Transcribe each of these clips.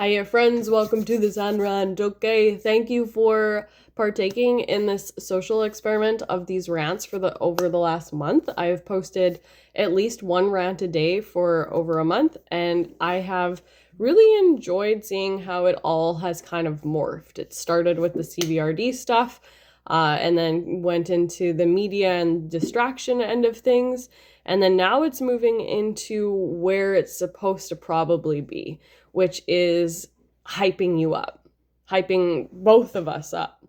Hiya, friends. Welcome to the Sanran Doke. Thank you for partaking in this social experiment of these rants over the last month. I have posted at least one rant a day for over a month, and I have really enjoyed seeing how it all has kind of morphed. It started with the CVRD stuff, and then went into the media and distraction end of things, and then now it's moving into where it's supposed to probably be, which is hyping you up, hyping both of us up.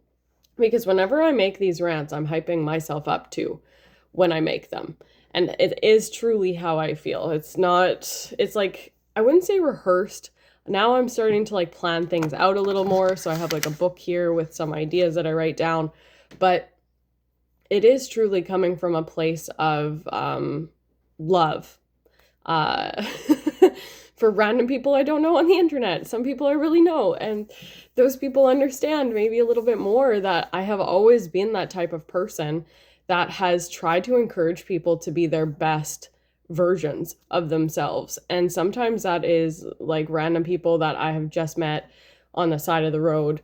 Because whenever I make these rants, I'm hyping myself up too when I make them. And it is truly how I feel. It's like, I wouldn't say rehearsed. Now I'm starting to like plan things out a little more. So I have like a book here with some ideas that I write down. But it is truly coming from a place of love. Uh, for random people I don't know on the internet. Some people I really know, and those people understand maybe a little bit more that I have always been that type of person that has tried to encourage people to be their best versions of themselves. And sometimes that is like random people that I have just met on the side of the road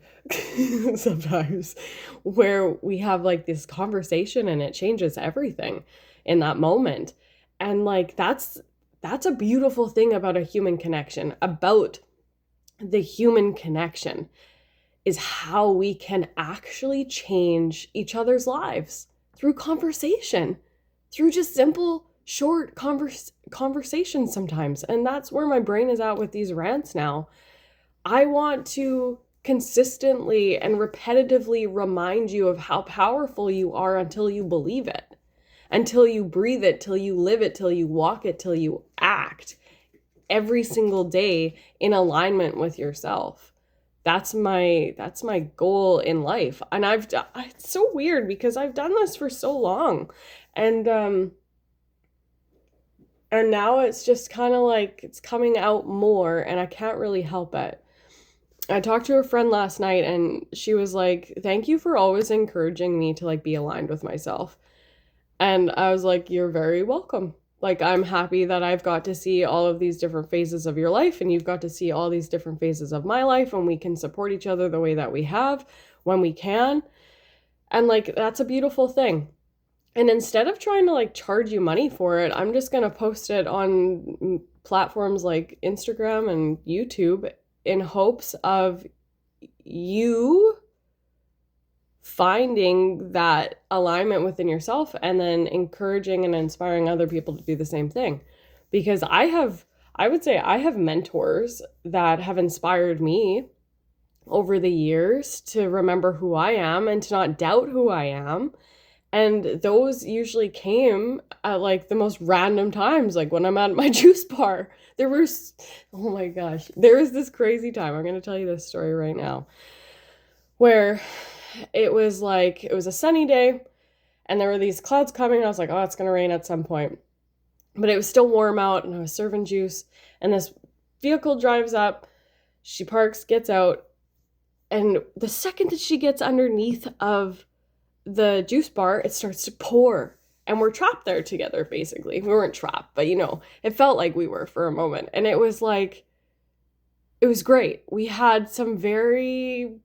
sometimes, where we have like this conversation and it changes everything in that moment. And like that's a beautiful thing about a human connection, about the human connection, is how we can actually change each other's lives through conversation, through just simple, short conversations sometimes. And that's where my brain is at with these rants now. I want to consistently and repetitively remind you of how powerful you are until you believe it, until you breathe it, till you live it, till you walk it, till you act every single day in alignment with yourself. That's my goal in life. And it's so weird because I've done this for so long. And now it's just kind of like it's coming out more and I can't really help it. I talked to a friend last night and she was like, "Thank you for always encouraging me to like be aligned with myself." And I was like, "You're very welcome. Like, I'm happy that I've got to see all of these different phases of your life, and you've got to see all these different phases of my life, and we can support each other the way that we have when we can." And like, that's a beautiful thing. And instead of trying to like charge you money for it, I'm just going to post it on platforms like Instagram and YouTube in hopes of you finding that alignment within yourself and then encouraging and inspiring other people to do the same thing. Because I would say I have mentors that have inspired me over the years to remember who I am and to not doubt who I am. And those usually came at like the most random times, like when I'm at my juice bar. Oh my gosh, there was this crazy time. I'm going to tell you this story right now, where it was a sunny day and there were these clouds coming. I was like, oh, it's going to rain at some point. But it was still warm out and I was serving juice. And this vehicle drives up. She parks, gets out. And the second that she gets underneath of the juice bar, it starts to pour. And we're trapped there together, basically. We weren't trapped, but it felt like we were for a moment. And it was great. We had some very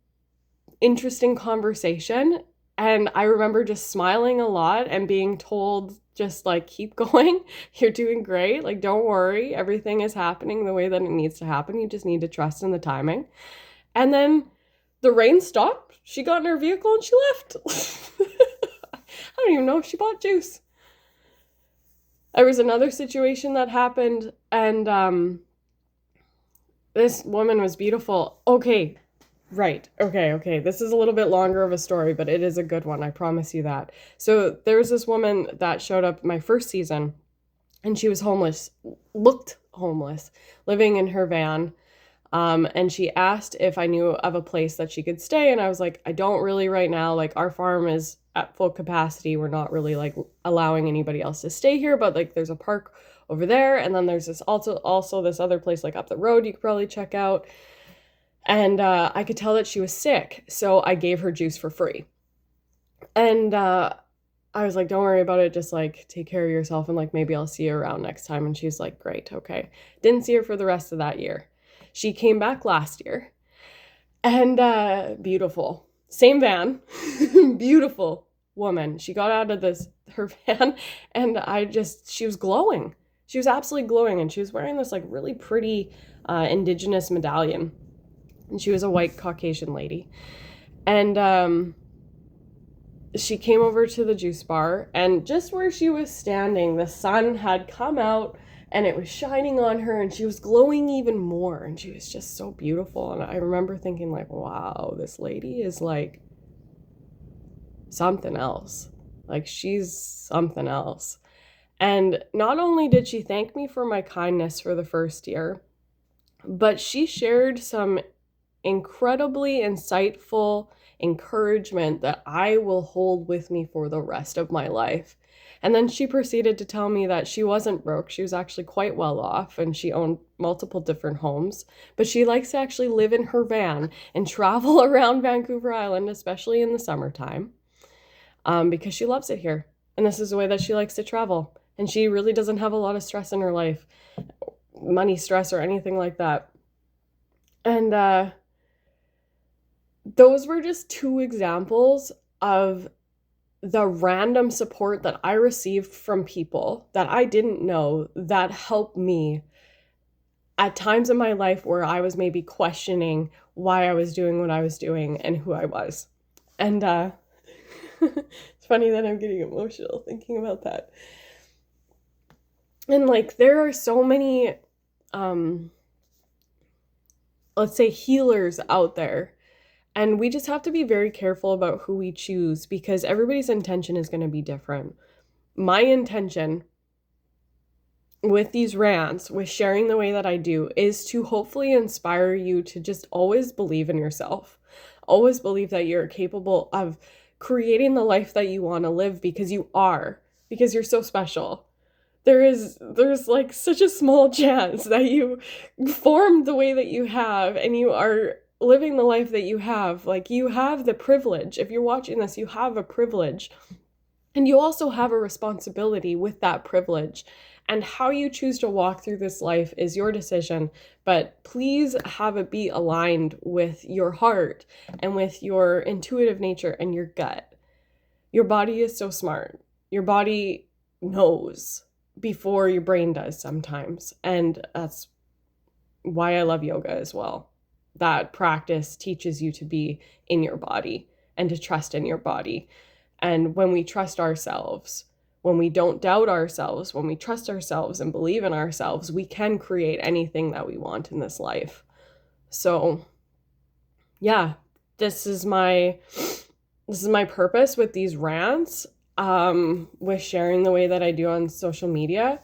interesting conversation. And I remember just smiling a lot and being told, just like, keep going. You're doing great. Like, don't worry. Everything is happening the way that it needs to happen. You just need to trust in the timing. And then the rain stopped. She got in her vehicle and she left. I don't even know if she bought juice. There was another situation that happened, and this woman was beautiful. Okay, right. Okay. This is a little bit longer of a story, but it is a good one. I promise you that. So there was this woman that showed up my first season, and she was homeless, looked homeless, living in her van. And she asked if I knew of a place that she could stay. And I was like, I don't really right now. Like, our farm is at full capacity. We're not really like allowing anybody else to stay here, but like there's a park over there. And then there's this also this other place like up the road you could probably check out. And I could tell that she was sick. So I gave her juice for free. And I was like, don't worry about it. Just like take care of yourself. And like, maybe I'll see you around next time. And she's like, great. Okay. Didn't see her for the rest of that year. She came back last year, and beautiful. Same van, beautiful woman. She got out of her van, and she was glowing. She was absolutely glowing, and she was wearing this like really pretty indigenous medallion, and she was a white Caucasian lady. And she came over to the juice bar, and just where she was standing, the sun had come out and it was shining on her, and she was glowing even more, and she was just so beautiful. And I remember thinking like, wow, this lady is like something else. Like, she's something else. And not only did she thank me for my kindness for the first year, but she shared some incredibly insightful encouragement that I will hold with me for the rest of my life. And then she proceeded to tell me that she wasn't broke. She was actually quite well off, and she owned multiple different homes, but she likes to actually live in her van and travel around Vancouver Island, especially in the summertime, because she loves it here. And this is the way that she likes to travel. And she really doesn't have a lot of stress in her life, money stress or anything like that. And those were just two examples of the random support that I received from people that I didn't know that helped me at times in my life where I was maybe questioning why I was doing what I was doing and who I was. And it's funny that I'm getting emotional thinking about that. And like, there are so many, let's say, healers out there. And we just have to be very careful about who we choose, because everybody's intention is going to be different. My intention with these rants, with sharing the way that I do, is to hopefully inspire you to just always believe in yourself. Always believe that you're capable of creating the life that you want to live, because you are, because you're so special. There's like such a small chance that you formed the way that you have, and you are living the life that you have. Like, you have the privilege. If you're watching this, you have a privilege, and you also have a responsibility with that privilege. And how you choose to walk through this life is your decision, but please have it be aligned with your heart and with your intuitive nature and your gut. Your body is so smart. Your body knows before your brain does sometimes, and that's why I love yoga as well. That practice teaches you to be in your body and to trust in your body. And when we trust ourselves, when we don't doubt ourselves, when we trust ourselves and believe in ourselves, we can create anything that we want in this life. So yeah, this is my purpose with these rants, with sharing the way that I do on social media,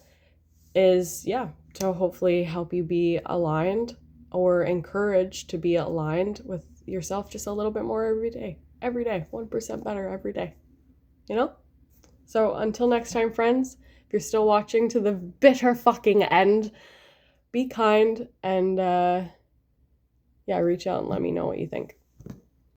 is to hopefully help you be aligned, or encouraged to be aligned with yourself just a little bit more every day, 1% better every day, So until next time, friends, if you're still watching to the bitter fucking end, be kind, and reach out and let me know what you think.